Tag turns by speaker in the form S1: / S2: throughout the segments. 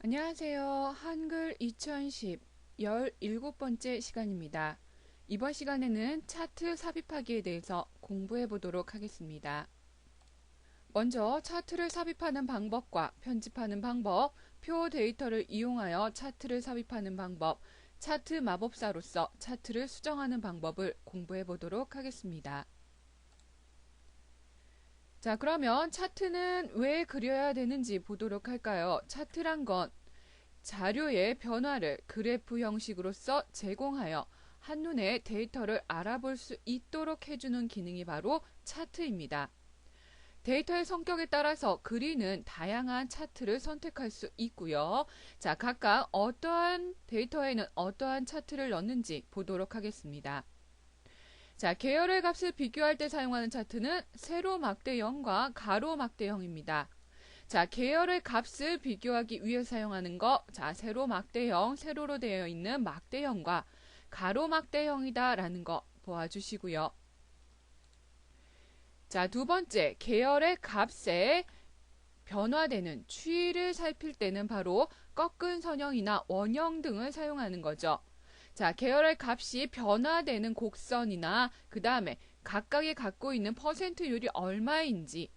S1: 안녕하세요. 한글 2010 17번째 시간입니다. 이번 시간에는 차트 삽입하기에 대해서 공부해 보도록 하겠습니다. 먼저 차트를 삽입하는 방법과 편집하는 방법, 표 데이터를 이용하여 차트를 삽입하는 방법, 차트 마법사로서 차트를 수정하는 방법을 공부해 보도록 하겠습니다. 자, 그러면 차트는 왜 그려야 되는지 보도록 할까요? 차트란 건 자료의 변화를 그래프 형식으로서 제공하여 한눈에 데이터를 알아볼 수 있도록 해주는 기능이 바로 차트입니다. 데이터의 성격에 따라서 그리는 다양한 차트를 선택할 수 있고요. 자, 각각 어떠한 데이터에는 어떠한 차트를 넣는지 보도록 하겠습니다. 자, 계열의 값을 비교할 때 사용하는 차트는 세로막대형과 가로막대형입니다. 자, 계열의 값을 비교하기 위해 사용하는 거, 자, 세로막대형, 세로로 되어 있는 막대형과 가로막대형이다 라는 거 보아주시고요. 자, 두 번째, 계열의 값에 변화되는 추이를 살필 때는 바로 꺾은 선형이나 원형 등을 사용하는 거죠. 자, 계열의 값이 변화되는 곡선이나 그 다음에 각각이 갖고 있는 퍼센트율이 얼마인지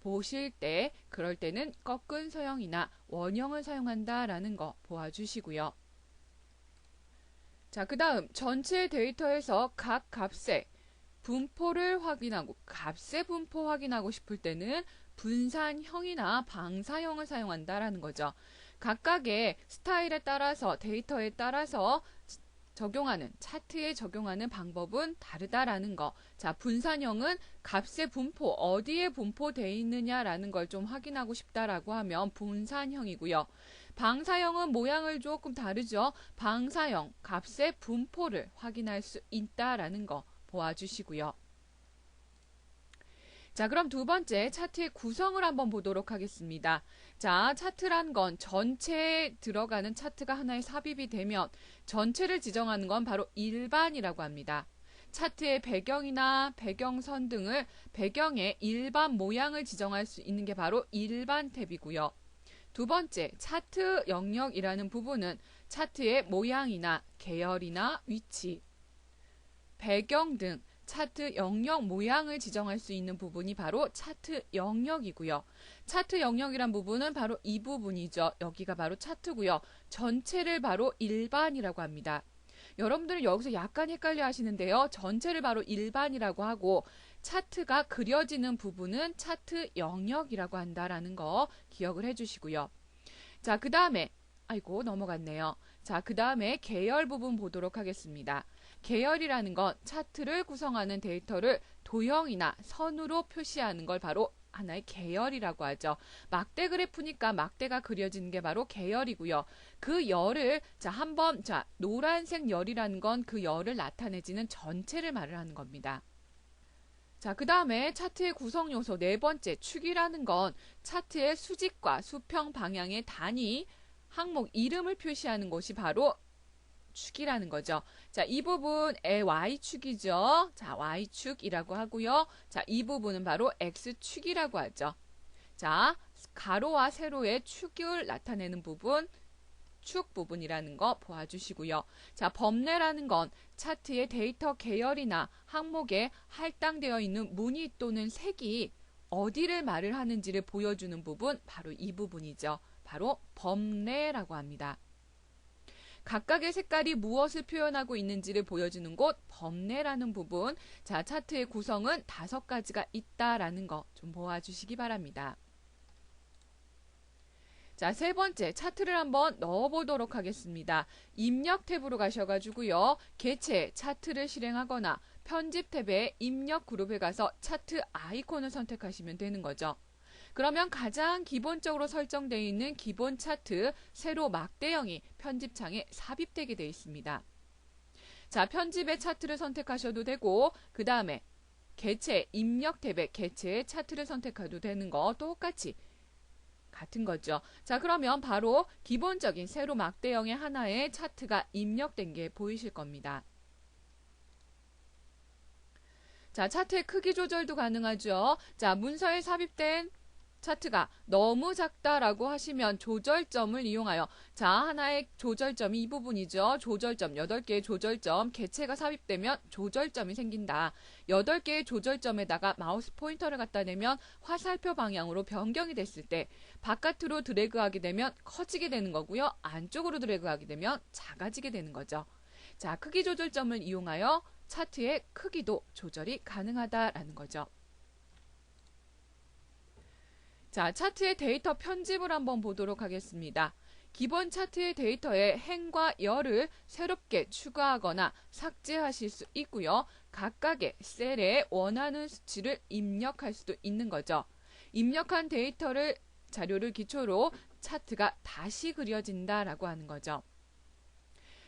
S1: 보실 때 그럴 때는 꺾은 서형이나 원형을 사용한다라는 거 보아주시고요. 자, 그 다음 전체 데이터에서 각 값의 분포를 확인하고 값의 분포 확인하고 싶을 때는 분산형이나 방사형을 사용한다라는 거죠. 각각의 스타일에 따라서 데이터에 따라서 적용하는 차트에 적용하는 방법은 다르다라는 거. 자, 분산형은 값의 분포 어디에 분포되어 있느냐라는 걸 좀 확인하고 싶다라고 하면 분산형이고요. 방사형은 모양을 조금 다르죠. 방사형 값의 분포를 확인할 수 있다라는 거 보아주시고요. 자, 그럼 두 번째 차트의 구성을 한번 보도록 하겠습니다. 자, 차트란 건 전체에 들어가는 차트가 하나의 삽입이 되면 전체를 지정하는 건 바로 일반이라고 합니다. 차트의 배경이나 배경선 등을 배경의 일반 모양을 지정할 수 있는 게 바로 일반 탭이고요. 두 번째, 차트 영역이라는 부분은 차트의 모양이나 계열이나 위치, 배경 등 차트 영역 모양을 지정할 수 있는 부분이 바로 차트 영역이고요. 차트 영역이란 부분은 바로 이 부분이죠. 여기가 바로 차트고요. 전체를 바로 일반이라고 합니다. 여러분들은 여기서 약간 헷갈려 하시는데요. 전체를 바로 일반이라고 하고 차트가 그려지는 부분은 차트 영역이라고 한다라는 거 기억을 해주시고요. 자, 그 다음에 아이고 넘어갔네요. 자, 그 다음에 계열 부분 보도록 하겠습니다. 계열이라는 건 차트를 구성하는 데이터를 도형이나 선으로 표시하는 걸 바로 하나의 계열이라고 하죠. 막대 그래프니까 막대가 그려지는 게 바로 계열이고요. 그 열을 자, 한번 자, 노란색 열이라는 건 그 열을 나타내지는 전체를 말을 하는 겁니다. 자, 그 다음에 차트의 구성 요소 네 번째 축이라는 건 차트의 수직과 수평 방향의 단위, 항목 이름을 표시하는 것이 바로 축이라는 거죠. 자, 이 부분의 Y축이죠. 자, Y축이라고 하고요. 자, 이 부분은 바로 X축이라고 하죠. 자, 가로와 세로의 축을 나타내는 부분, 축 부분이라는 거 보아주시고요. 자, 범례라는 건 차트의 데이터 계열이나 항목에 할당되어 있는 무늬 또는 색이 어디를 말을 하는지를 보여주는 부분, 바로 이 부분이죠. 바로 범례라고 합니다. 각각의 색깔이 무엇을 표현하고 있는지를 보여주는 곳 범례라는 부분. 자, 차트의 구성은 5가지가 있다라는 거 좀 보아주시기 바랍니다. 자, 세 번째 차트를 한번 넣어보도록 하겠습니다. 입력 탭으로 가셔가지고요. 개체 차트를 실행하거나 편집 탭에 입력 그룹에 가서 차트 아이콘을 선택하시면 되는 거죠. 그러면 가장 기본적으로 설정되어 있는 기본 차트 세로 막대형이 편집창에 삽입되게 되어 있습니다. 자, 편집의 차트를 선택하셔도 되고 그 다음에 개체 입력 탭에 개체의 차트를 선택해도 되는 거 똑같이 같은 거죠. 자, 그러면 바로 기본적인 세로 막대형의 하나의 차트가 입력된 게 보이실 겁니다. 자, 차트의 크기 조절도 가능하죠. 자, 문서에 삽입된 차트가 너무 작다라고 하시면 조절점을 이용하여 자, 하나의 조절점이 이 부분이죠. 조절점, 8개의 조절점, 개체가 삽입되면 조절점이 생긴다. 8개의 조절점에다가 마우스 포인터를 갖다 대면 화살표 방향으로 변경이 됐을 때 바깥으로 드래그하게 되면 커지게 되는 거고요. 안쪽으로 드래그하게 되면 작아지게 되는 거죠. 자, 크기 조절점을 이용하여 차트의 크기도 조절이 가능하다라는 거죠. 자, 차트의 데이터 편집을 한번 보도록 하겠습니다. 기본 차트의 데이터에 행과 열을 새롭게 추가하거나 삭제하실 수 있고요. 각각의 셀에 원하는 수치를 입력할 수도 있는 거죠. 입력한 자료를 기초로 차트가 다시 그려진다라고 하는 거죠.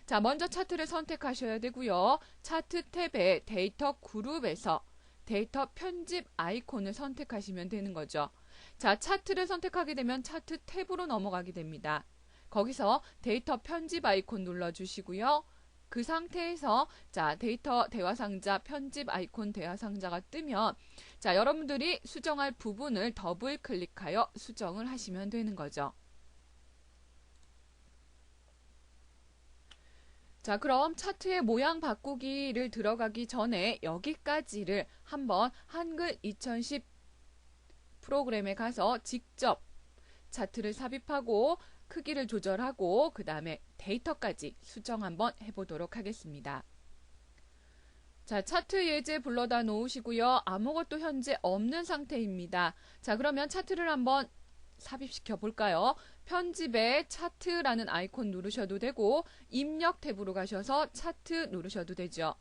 S1: 자, 먼저 차트를 선택하셔야 되고요. 차트 탭의 데이터 그룹에서 데이터 편집 아이콘을 선택하시면 되는 거죠. 자, 차트를 선택하게 되면 차트 탭으로 넘어가게 됩니다. 거기서 데이터 편집 아이콘 눌러주시고요. 그 상태에서 자, 데이터 대화상자 편집 아이콘 대화상자가 뜨면 자, 여러분들이 수정할 부분을 더블 클릭하여 수정을 하시면 되는 거죠. 자, 그럼 차트의 모양 바꾸기를 들어가기 전에 여기까지를 한번 한글 2010 프로그램에 가서 직접 차트를 삽입하고 크기를 조절하고 그 다음에 데이터까지 수정 한번 해보도록 하겠습니다. 자, 차트 예제 불러다 놓으시고요. 아무것도 현재 없는 상태입니다. 자, 그러면 차트를 한번 삽입시켜 볼까요? 편집에 차트라는 아이콘 누르셔도 되고 입력 탭으로 가셔서 차트 누르셔도 되죠.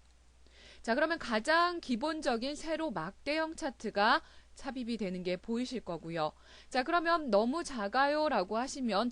S1: 자, 그러면 가장 기본적인 세로 막대형 차트가 삽입이 되는 게 보이실 거고요. 자, 그러면 너무 작아요 라고 하시면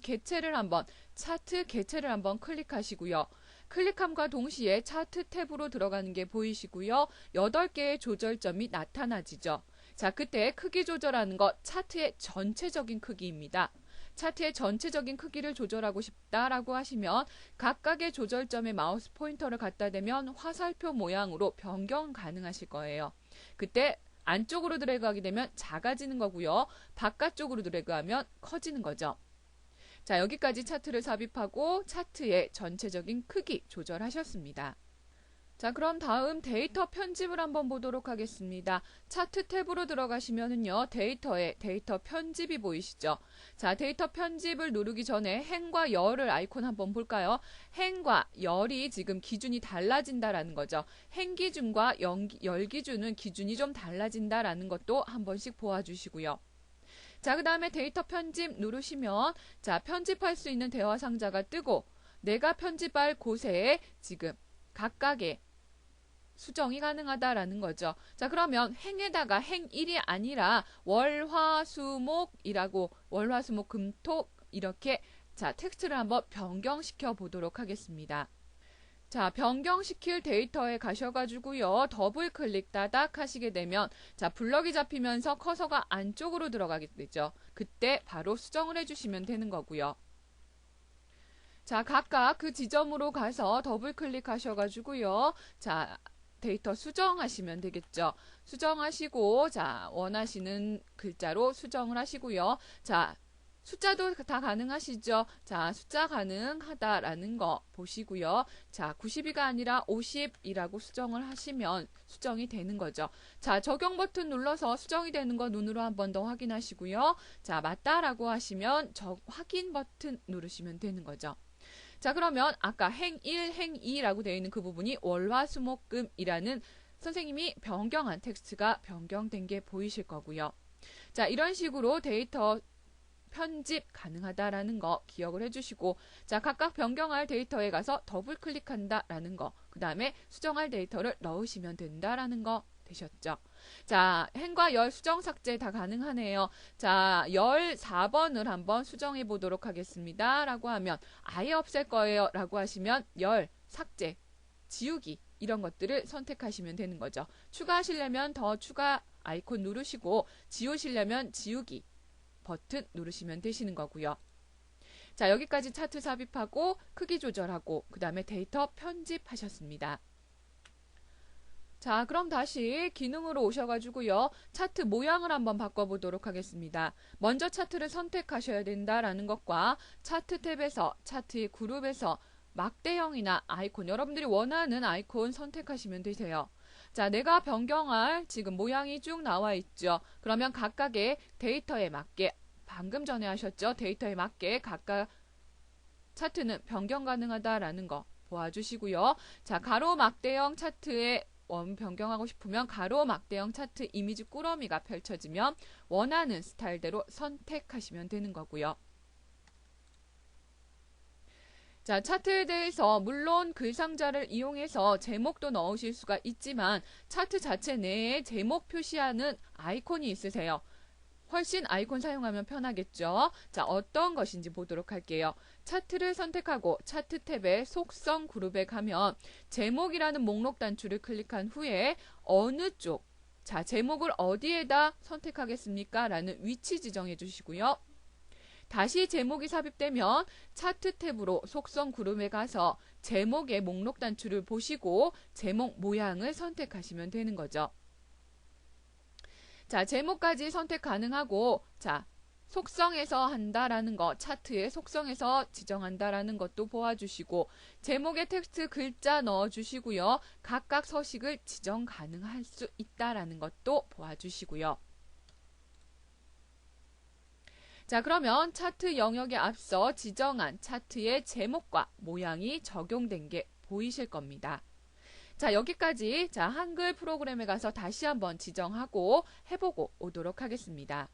S1: 차트 개체를 한번 클릭하시고요. 클릭함과 동시에 차트 탭으로 들어가는 게 보이시고요. 8개의 조절점이 나타나지죠. 자, 그때 크기 조절하는 것 차트의 전체적인 크기입니다. 차트의 전체적인 크기를 조절하고 싶다라고 하시면 각각의 조절점에 마우스 포인터를 갖다 대면 화살표 모양으로 변경 가능하실 거예요. 그때 안쪽으로 드래그하게 되면 작아지는 거고요. 바깥쪽으로 드래그하면 커지는 거죠. 자, 여기까지 차트를 삽입하고 차트의 전체적인 크기 조절하셨습니다. 자, 그럼 다음 데이터 편집을 한번 보도록 하겠습니다. 차트 탭으로 들어가시면은요, 데이터에 데이터 편집이 보이시죠? 자, 데이터 편집을 누르기 전에 행과 열을 아이콘 한번 볼까요? 행과 열이 지금 기준이 달라진다라는 거죠. 행 기준과 열 기준은 기준이 좀 달라진다라는 것도 한 번씩 보아주시고요. 자, 그 다음에 데이터 편집 누르시면 자, 편집할 수 있는 대화 상자가 뜨고 내가 편집할 곳에 지금 각각의 수정이 가능하다라는 거죠. 자, 그러면 행에다가 행 1이 아니라 월화수목이라고 월화수목금토 이렇게 자, 텍스트를 한번 변경시켜 보도록 하겠습니다. 자, 변경시킬 데이터에 가셔가지고요. 더블 클릭 따닥 하시게 되면 자, 블럭이 잡히면서 커서가 안쪽으로 들어가게 되죠. 그때 바로 수정을 해주시면 되는 거고요. 자, 각각 그 지점으로 가서 더블 클릭하셔가지고요. 자, 데이터 수정하시면 되겠죠. 수정하시고 자, 원하시는 글자로 수정을 하시고요. 자, 숫자도 다 가능하시죠. 자, 숫자 가능하다라는 거 보시고요. 자, 92가 아니라 50이라고 수정을 하시면 수정이 되는 거죠. 자, 적용 버튼 눌러서 수정이 되는 거 눈으로 한 번 더 확인하시고요. 자, 맞다라고 하시면 확인 버튼 누르시면 되는 거죠. 자, 그러면 아까 행 1, 행 2라고 되어 있는 그 부분이 월화수목금이라는 선생님이 변경한 텍스트가 변경된 게 보이실 거고요. 자, 이런 식으로 데이터 편집 가능하다라는 거 기억을 해주시고 자, 각각 변경할 데이터에 가서 더블 클릭한다라는 거 그 다음에 수정할 데이터를 넣으시면 된다라는 거 되셨죠. 자, 행과 열 수정 삭제 다 가능하네요. 자, 열 4번을 한번 수정해 보도록 하겠습니다. 라고 하면 아예 없앨 거예요. 라고 하시면 열, 삭제, 지우기 이런 것들을 선택하시면 되는 거죠. 추가하시려면 더 추가 아이콘 누르시고 지우시려면 지우기 버튼 누르시면 되시는 거고요. 자, 여기까지 차트 삽입하고 크기 조절하고 그 다음에 데이터 편집하셨습니다. 자, 그럼 다시 기능으로 오셔가지고요. 차트 모양을 한번 바꿔보도록 하겠습니다. 먼저 차트를 선택하셔야 된다라는 것과 차트 탭에서 차트의 그룹에서 막대형이나 아이콘, 여러분들이 원하는 아이콘 선택하시면 되세요. 자, 내가 변경할 지금 모양이 쭉 나와 있죠. 그러면 각각의 데이터에 맞게, 방금 전에 하셨죠? 데이터에 맞게 각각 차트는 변경 가능하다라는 거 보아주시고요. 자, 가로 막대형 차트에 변경하고 싶으면 가로 막대형 차트 이미지 꾸러미가 펼쳐지면 원하는 스타일대로 선택하시면 되는 거고요. 자, 차트에 대해서 물론 글상자를 이용해서 제목도 넣으실 수가 있지만 차트 자체 내에 제목 표시하는 아이콘이 있으세요. 훨씬 아이콘 사용하면 편하겠죠. 자, 어떤 것인지 보도록 할게요. 차트를 선택하고 차트 탭에 속성 그룹에 가면 제목이라는 목록 단추를 클릭한 후에 어느 쪽, 자, 제목을 어디에다 선택하겠습니까? 라는 위치 지정해 주시고요. 다시 제목이 삽입되면 차트 탭으로 속성 그룹에 가서 제목의 목록 단추를 보시고 제목 모양을 선택하시면 되는 거죠. 자, 제목까지 선택 가능하고, 자, 속성에서 한다라는 거, 차트의 속성에서 지정한다라는 것도 보아주시고, 제목에 텍스트 글자 넣어주시고요. 각각 서식을 지정 가능할 수 있다라는 것도 보아주시고요. 자, 그러면 차트 영역에 앞서 지정한 차트의 제목과 모양이 적용된 게 보이실 겁니다. 자, 여기까지 자, 한글 프로그램에 가서 다시 한번 지정하고 해보고 오도록 하겠습니다.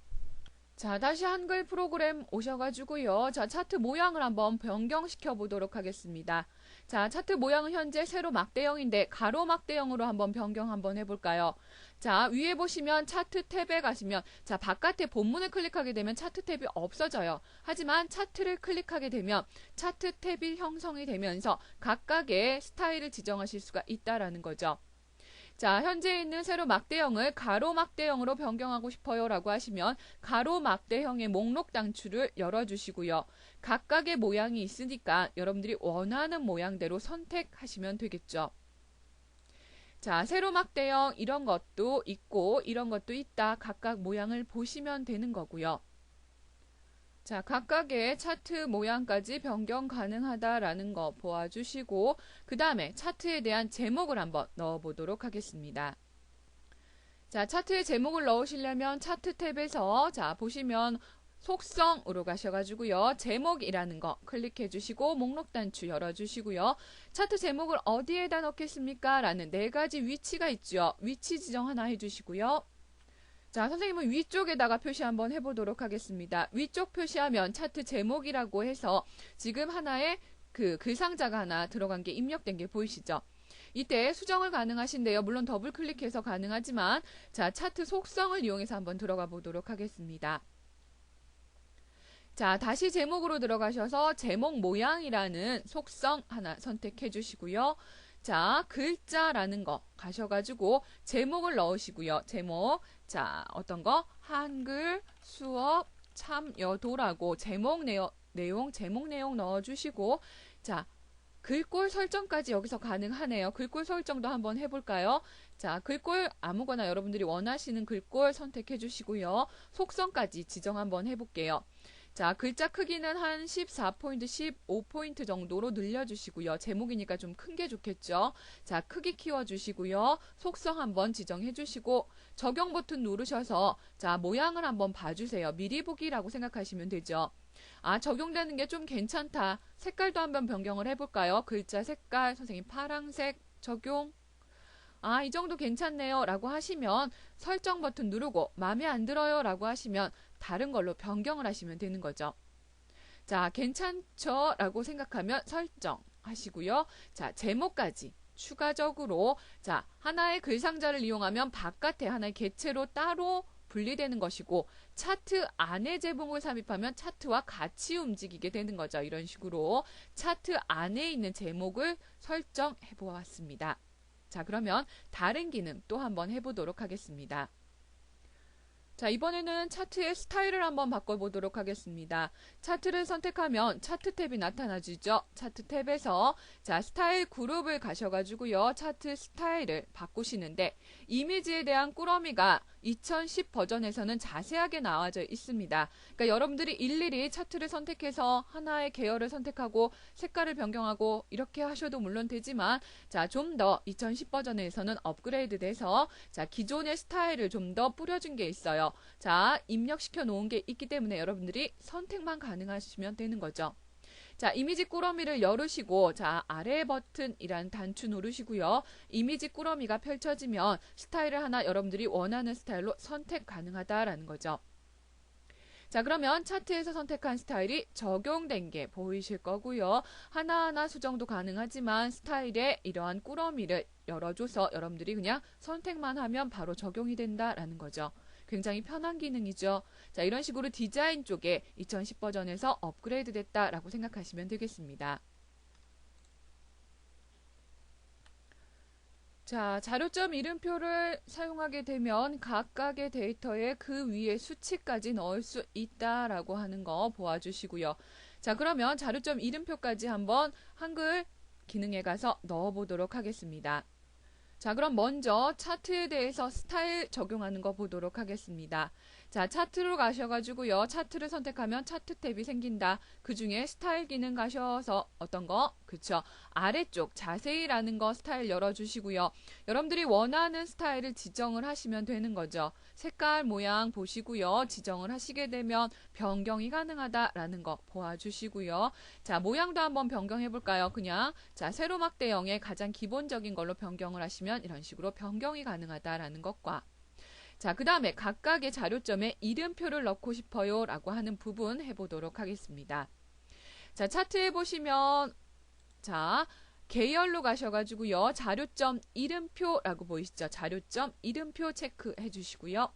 S1: 자, 다시 한글 프로그램 오셔가지고요. 자, 차트 모양을 한번 변경시켜 보도록 하겠습니다. 자, 차트 모양은 현재 세로 막대형인데 가로 막대형으로 한번 변경 한번 해볼까요? 자, 위에 보시면 차트 탭에 가시면 자, 바깥에 본문을 클릭하게 되면 차트 탭이 없어져요. 하지만 차트를 클릭하게 되면 차트 탭이 형성이 되면서 각각의 스타일을 지정하실 수가 있다라는 거죠. 자, 현재 있는 세로 막대형을 가로 막대형으로 변경하고 싶어요 라고 하시면 가로 막대형의 목록 단추를 열어주시고요. 각각의 모양이 있으니까 여러분들이 원하는 모양대로 선택하시면 되겠죠. 자, 세로 막대형 이런 것도 있고 이런 것도 있다. 각각 모양을 보시면 되는 거고요. 자, 각각의 차트 모양까지 변경 가능하다라는 거 보아주시고 그 다음에 차트에 대한 제목을 한번 넣어보도록 하겠습니다. 자, 차트에 제목을 넣으시려면 차트 탭에서 자, 보시면 속성으로 가셔가지고요. 제목이라는 거 클릭해 주시고 목록 단추 열어주시고요. 차트 제목을 어디에다 넣겠습니까? 라는 네 가지 위치가 있죠. 위치 지정 하나 해주시고요. 자, 선생님은 위쪽에다가 표시 한번 해보도록 하겠습니다. 위쪽 표시하면 차트 제목이라고 해서 지금 하나의 그 글상자가 하나 들어간 게 입력된 게 보이시죠? 이때 수정을 가능하신데요. 물론 더블 클릭해서 가능하지만 자, 차트 속성을 이용해서 한번 들어가 보도록 하겠습니다. 자, 다시 제목으로 들어가셔서 제목 모양이라는 속성 하나 선택해 주시고요. 자, 글자라는 거 가셔가지고 제목을 넣으시고요. 제목, 자, 어떤 거? 한글, 수업, 참여도라고 제목 내용 넣어주시고, 자, 글꼴 설정까지 여기서 가능하네요. 글꼴 설정도 한번 해볼까요? 자, 글꼴 아무거나 여러분들이 원하시는 글꼴 선택해 주시고요. 속성까지 지정 한번 해볼게요. 자, 글자 크기는 한 14포인트, 15포인트 정도로 늘려주시고요. 제목이니까 좀 큰 게 좋겠죠. 자, 크기 키워주시고요. 속성 한번 지정해주시고 적용 버튼 누르셔서 자, 모양을 한번 봐주세요. 미리 보기라고 생각하시면 되죠. 아, 적용되는 게 좀 괜찮다. 색깔도 한번 변경을 해볼까요? 글자 색깔, 선생님 파랑색 적용. 아, 이 정도 괜찮네요 라고 하시면 설정 버튼 누르고 마음에 안 들어요 라고 하시면 다른 걸로 변경을 하시면 되는 거죠. 자, 괜찮죠 라고 생각하면 설정 하시고요. 자, 제목까지 추가적으로 자, 하나의 글상자를 이용하면 바깥에 하나의 객체로 따로 분리되는 것이고 차트 안에 제목을 삽입하면 차트와 같이 움직이게 되는 거죠. 이런 식으로 차트 안에 있는 제목을 설정해 보았습니다. 자, 그러면 다른 기능 또 한번 해보도록 하겠습니다. 자, 이번에는 차트의 스타일을 한번 바꿔보도록 하겠습니다. 차트를 선택하면 차트 탭이 나타나지죠. 차트 탭에서 자, 스타일 그룹을 가셔가지고요. 차트 스타일을 바꾸시는데 이미지에 대한 꾸러미가 2010 버전에서는 자세하게 나와져 있습니다. 그러니까 여러분들이 일일이 차트를 선택해서 하나의 계열을 선택하고 색깔을 변경하고 이렇게 하셔도 물론 되지만 자, 좀 더 2010 버전에서는 업그레이드 돼서 자, 기존의 스타일을 좀 더 뿌려준 게 있어요. 자, 입력시켜 놓은 게 있기 때문에 여러분들이 선택만 가능하시면 되는 거죠. 자, 이미지 꾸러미를 열으시고 자, 아래 버튼이란 단추 누르시고요. 이미지 꾸러미가 펼쳐지면 스타일을 하나 여러분들이 원하는 스타일로 선택 가능하다라는 거죠. 자, 그러면 차트에서 선택한 스타일이 적용된 게 보이실 거고요. 하나하나 수정도 가능하지만 스타일에 이러한 꾸러미를 열어줘서 여러분들이 그냥 선택만 하면 바로 적용이 된다라는 거죠. 굉장히 편한 기능이죠. 자, 이런 식으로 디자인 쪽에 2010 버전에서 업그레이드 됐다라고 생각하시면 되겠습니다. 자, 자료점 이름표를 사용하게 되면 각각의 데이터에 그 위에 수치까지 넣을 수 있다라고 하는 거 보아주시고요. 자, 그러면 자료점 이름표까지 한번 한글 기능에 가서 넣어보도록 하겠습니다. 자, 그럼 먼저 차트에 대해서 스타일 적용하는 거 보도록 하겠습니다. 자, 차트로 가셔가지고요. 차트를 선택하면 차트 탭이 생긴다. 그 중에 스타일 기능 가셔서 어떤 거? 그쵸. 아래쪽 자세히라는 거 스타일 열어주시고요. 여러분들이 원하는 스타일을 지정을 하시면 되는 거죠. 색깔 모양 보시고요. 지정을 하시게 되면 변경이 가능하다라는 거 보아주시고요. 자, 모양도 한번 변경해 볼까요? 그냥 자, 세로 막대형의 가장 기본적인 걸로 변경을 하시면 이런 식으로 변경이 가능하다라는 것과 자, 그 다음에 각각의 자료점에 이름표를 넣고 싶어요 라고 하는 부분 해보도록 하겠습니다. 자, 차트에 보시면 자, 계열로 가셔가지고요. 자료점 이름표라고 보이시죠? 자료점 이름표 체크해 주시고요.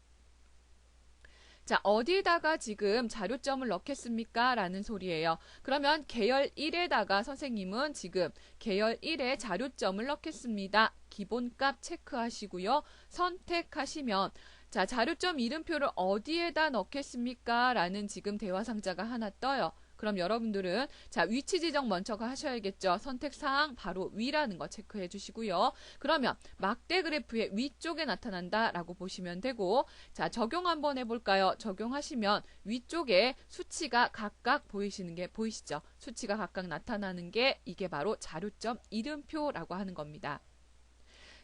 S1: 자, 어디에다가 지금 자료점을 넣겠습니까? 라는 소리예요. 그러면 계열 1에다가 선생님은 지금 계열 1에 자료점을 넣겠습니다. 기본값 체크하시고요. 선택하시면 자, 자료점 이름표를 어디에다 넣겠습니까? 라는 지금 대화 상자가 하나 떠요. 그럼 여러분들은 자, 위치 지정 먼저 하셔야겠죠. 선택사항 바로 위라는 거 체크해 주시고요. 그러면 막대 그래프의 위쪽에 나타난다 라고 보시면 되고 자, 적용 한번 해볼까요? 적용하시면 위쪽에 수치가 각각 보이시는 게 보이시죠? 수치가 각각 나타나는 게 이게 바로 자료점 이름표라고 하는 겁니다.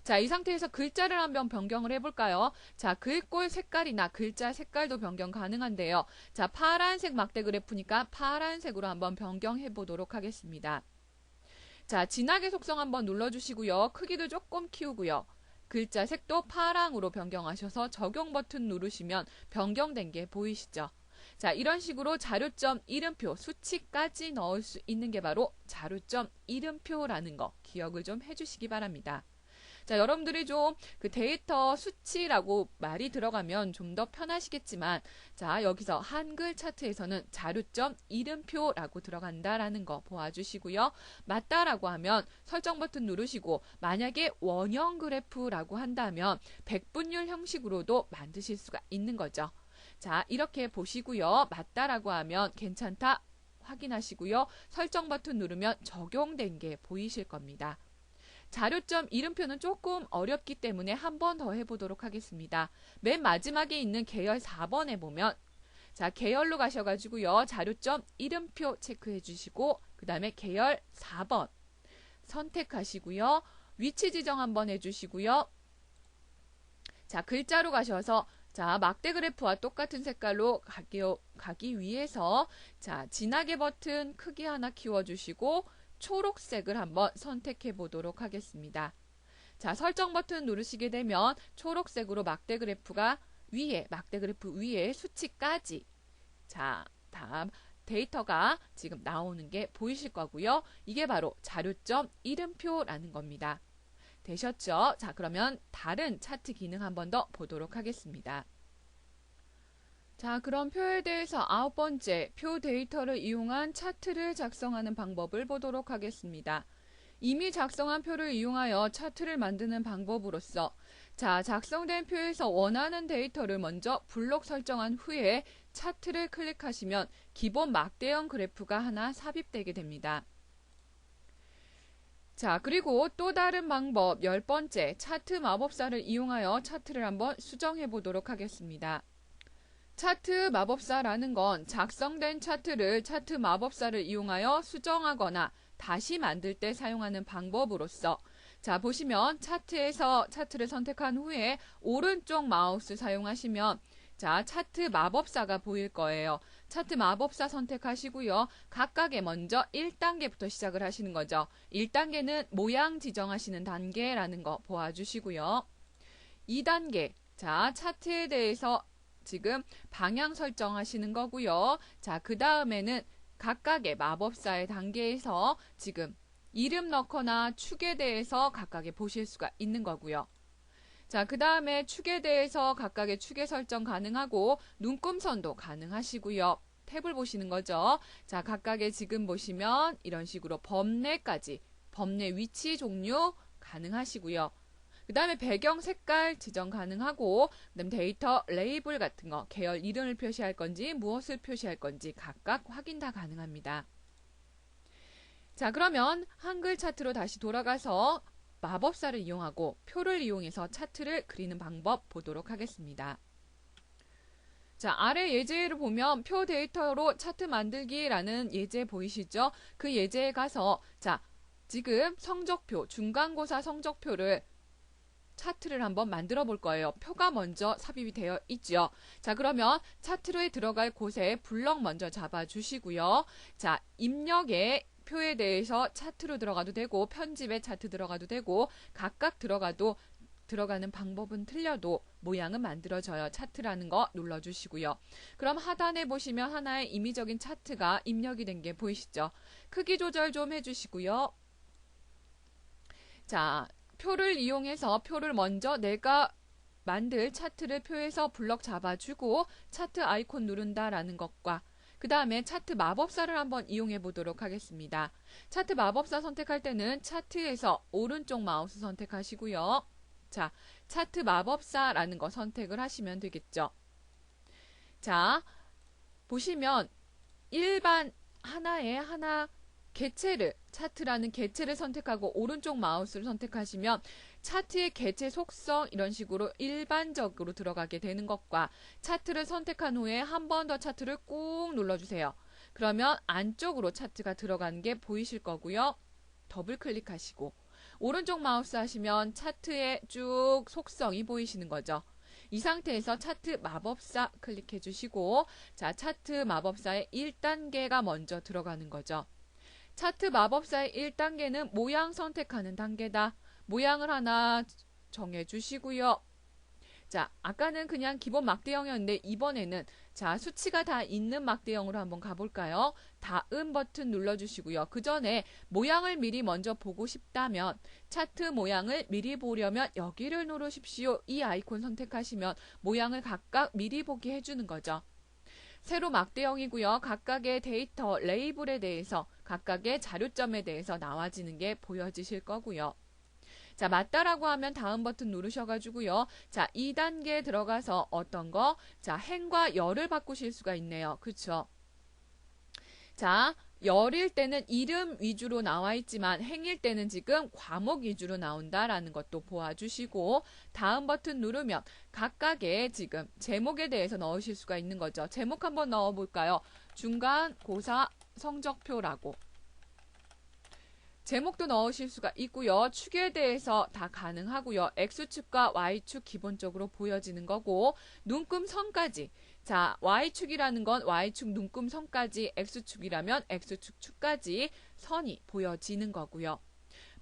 S1: 자, 이 상태에서 글자를 한번 변경을 해볼까요? 자, 글꼴 색깔이나 글자 색깔도 변경 가능한데요. 자, 파란색 막대 그래프니까 파란색으로 한번 변경해 보도록 하겠습니다. 자, 진하게 속성 한번 눌러주시고요. 크기도 조금 키우고요. 글자 색도 파랑으로 변경하셔서 적용 버튼 누르시면 변경된 게 보이시죠? 자, 이런 식으로 자료점 이름표 수치까지 넣을 수 있는 게 바로 자료점 이름표라는 거 기억을 좀 해주시기 바랍니다. 자, 여러분들이 좀 그 데이터 수치라고 말이 들어가면 좀 더 편하시겠지만 자, 여기서 한글 차트에서는 자료점 이름표라고 들어간다라는 거 보아주시고요. 맞다라고 하면 설정 버튼 누르시고 만약에 원형 그래프라고 한다면 백분율 형식으로도 만드실 수가 있는 거죠. 자, 이렇게 보시고요. 맞다라고 하면 괜찮다 확인하시고요. 설정 버튼 누르면 적용된 게 보이실 겁니다. 자료점 이름표는 조금 어렵기 때문에 한 번 더 해보도록 하겠습니다. 맨 마지막에 있는 계열 4번에 보면 자, 계열로 가셔가지고요. 자료점 이름표 체크해 주시고 그 다음에 계열 4번 선택하시고요. 위치 지정 한번 해주시고요. 자, 글자로 가셔서 자, 막대 그래프와 똑같은 색깔로 가기 위해서 자, 진하게 버튼 크기 하나 키워주시고 초록색을 한번 선택해 보도록 하겠습니다. 자, 설정 버튼 누르시게 되면 초록색으로 막대 그래프 위에 수치까지 자, 다음 데이터가 지금 나오는 게 보이실 거고요. 이게 바로 자료점 이름표라는 겁니다. 되셨죠? 자, 그러면 다른 차트 기능 한 번 더 보도록 하겠습니다. 자, 그럼 표에 대해서 9번째, 표 데이터를 이용한 차트를 작성하는 방법을 보도록 하겠습니다. 이미 작성한 표를 이용하여 차트를 만드는 방법으로서 자, 작성된 표에서 원하는 데이터를 먼저 블록 설정한 후에 차트를 클릭하시면 기본 막대형 그래프가 하나 삽입되게 됩니다. 자, 그리고 또 다른 방법 10번째 차트 마법사를 이용하여 차트를 한번 수정해 보도록 하겠습니다. 차트 마법사라는 건 작성된 차트를 차트 마법사를 이용하여 수정하거나 다시 만들 때 사용하는 방법으로서 자, 보시면 차트에서 차트를 선택한 후에 오른쪽 마우스 사용하시면 자, 차트 마법사가 보일 거예요. 차트 마법사 선택하시고요. 각각에 먼저 1단계부터 시작을 하시는 거죠. 1단계는 모양 지정하시는 단계라는 거 보아주시고요. 2단계, 자, 차트에 대해서 지금 방향 설정하시는 거고요. 자, 그 다음에는 각각의 마법사의 단계에서 지금 이름 넣거나 축에 대해서 각각에 보실 수가 있는 거고요. 자, 그 다음에 축에 대해서 각각의 축의 설정 가능하고 눈금선도 가능하시고요. 탭을 보시는 거죠. 자, 각각의 지금 보시면 이런 식으로 범례까지 범례 위치 종류 가능하시고요. 그 다음에 배경 색깔 지정 가능하고 그다음 데이터 레이블 같은 거 계열 이름을 표시할 건지 무엇을 표시할 건지 각각 확인 다 가능합니다. 자, 그러면 한글 차트로 다시 돌아가서 마법사를 이용하고 표를 이용해서 차트를 그리는 방법 보도록 하겠습니다. 자, 아래 예제를 보면 표 데이터로 차트 만들기라는 예제 보이시죠? 그 예제에 가서 자, 지금 성적표, 중간고사 성적표를 차트를 한번 만들어 볼 거예요. 표가 먼저 삽입이 되어 있죠. 자, 그러면 차트로에 들어갈 곳에 블럭 먼저 잡아 주시고요. 자, 입력에 표에 대해서 차트로 들어가도 되고 편집에 차트 들어가도 되고 각각 들어가는 방법은 틀려도 모양은 만들어져요. 차트라는 거 눌러주시고요. 그럼 하단에 보시면 하나의 임의적인 차트가 입력이 된 게 보이시죠? 크기 조절 좀 해주시고요. 자, 표를 이용해서 표를 먼저 내가 만들 차트를 표에서 블럭 잡아주고 차트 아이콘 누른다라는 것과 그 다음에 차트 마법사를 한번 이용해 보도록 하겠습니다. 차트 마법사 선택할 때는 차트에서 오른쪽 마우스 선택하시고요. 자, 차트 마법사라는 거 선택을 하시면 되겠죠. 자, 보시면 일반 하나 개체를 차트라는 개체를 선택하고 오른쪽 마우스를 선택하시면 차트의 개체 속성 이런 식으로 일반적으로 들어가게 되는 것과 차트를 선택한 후에 한 번 더 차트를 꾹 눌러주세요. 그러면 안쪽으로 차트가 들어가는 게 보이실 거고요. 더블 클릭하시고 오른쪽 마우스 하시면 차트의 쭉 속성이 보이시는 거죠. 이 상태에서 차트 마법사 클릭해 주시고 자, 차트 마법사의 1단계가 먼저 들어가는 거죠. 차트 마법사의 1단계는 모양 선택하는 단계다. 모양을 하나 정해주시고요. 자, 아까는 그냥 기본 막대형이었는데 이번에는 자, 수치가 다 있는 막대형으로 한번 가볼까요? 다음 버튼 눌러주시고요. 그 전에 모양을 미리 먼저 보고 싶다면 차트 모양을 미리 보려면 여기를 누르십시오. 이 아이콘 선택하시면 모양을 각각 미리 보게 해주는 거죠. 세로 막대형이고요. 각각의 데이터 레이블에 대해서 각각의 자료점에 대해서 나와지는 게 보여지실 거고요. 자, 맞다라고 하면 다음 버튼 누르셔가지고요. 자, 2단계 들어가서 어떤 거? 자, 행과 열을 바꾸실 수가 있네요. 그쵸? 자, 열일 때는 이름 위주로 나와 있지만 행일 때는 지금 과목 위주로 나온다라는 것도 보아주시고 다음 버튼 누르면 각각의 지금 제목에 대해서 넣으실 수가 있는 거죠. 제목 한번 넣어볼까요? 중간고사 성적표라고. 제목도 넣으실 수가 있고요. 축에 대해서 다 가능하고요. X축과 Y축 기본적으로 보여지는 거고 눈금선까지 자, Y축이라는 건 Y축 눈금선까지 X축이라면 X축 축까지 선이 보여지는 거고요.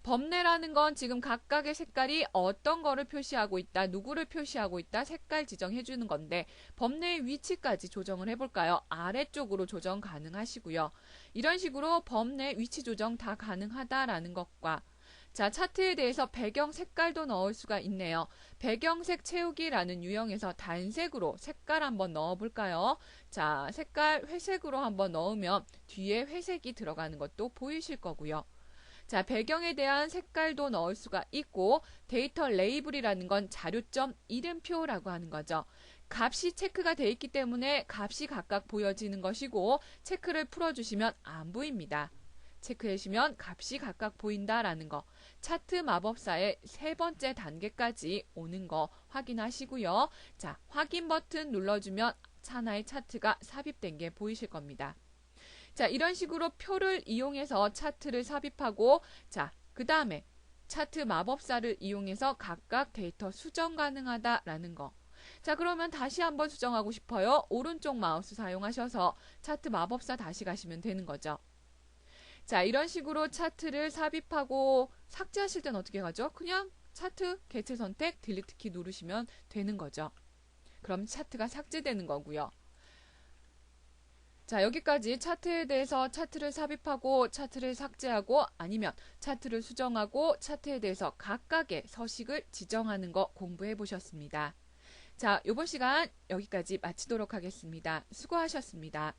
S1: 범례라는 건 지금 각각의 색깔이 어떤 거를 표시하고 있다, 누구를 표시하고 있다, 색깔 지정해 주는 건데 범례의 위치까지 조정을 해볼까요? 아래쪽으로 조정 가능하시고요. 이런 식으로 범례 위치 조정 다 가능하다라는 것과 자, 차트에 대해서 배경 색깔도 넣을 수가 있네요. 배경색 채우기라는 유형에서 단색으로 색깔 한번 넣어볼까요? 자, 색깔 회색으로 한번 넣으면 뒤에 회색이 들어가는 것도 보이실 거고요. 자, 배경에 대한 색깔도 넣을 수가 있고 데이터 레이블이라는 건 자료점 이름표라고 하는 거죠. 값이 체크가 돼 있기 때문에 값이 각각 보여지는 것이고 체크를 풀어주시면 안 보입니다. 체크해주시면 값이 각각 보인다라는 거. 차트 마법사의 세 번째 단계까지 오는 거 확인하시고요. 자, 확인 버튼 눌러주면 하나의 차트가 삽입된 게 보이실 겁니다. 자, 이런 식으로 표를 이용해서 차트를 삽입하고 자, 그 다음에 차트 마법사를 이용해서 각각 데이터 수정 가능하다라는 거. 자, 그러면 다시 한번 수정하고 싶어요. 오른쪽 마우스 사용하셔서 차트 마법사 다시 가시면 되는 거죠. 자, 이런 식으로 차트를 삽입하고 삭제하실 땐 어떻게 가죠? 그냥 차트 개체 선택 딜리트 키 누르시면 되는 거죠. 그럼 차트가 삭제되는 거고요. 자, 여기까지 차트에 대해서 차트를 삽입하고 차트를 삭제하고 아니면 차트를 수정하고 차트에 대해서 각각의 서식을 지정하는 거 공부해 보셨습니다. 자, 이번 시간 여기까지 마치도록 하겠습니다. 수고하셨습니다.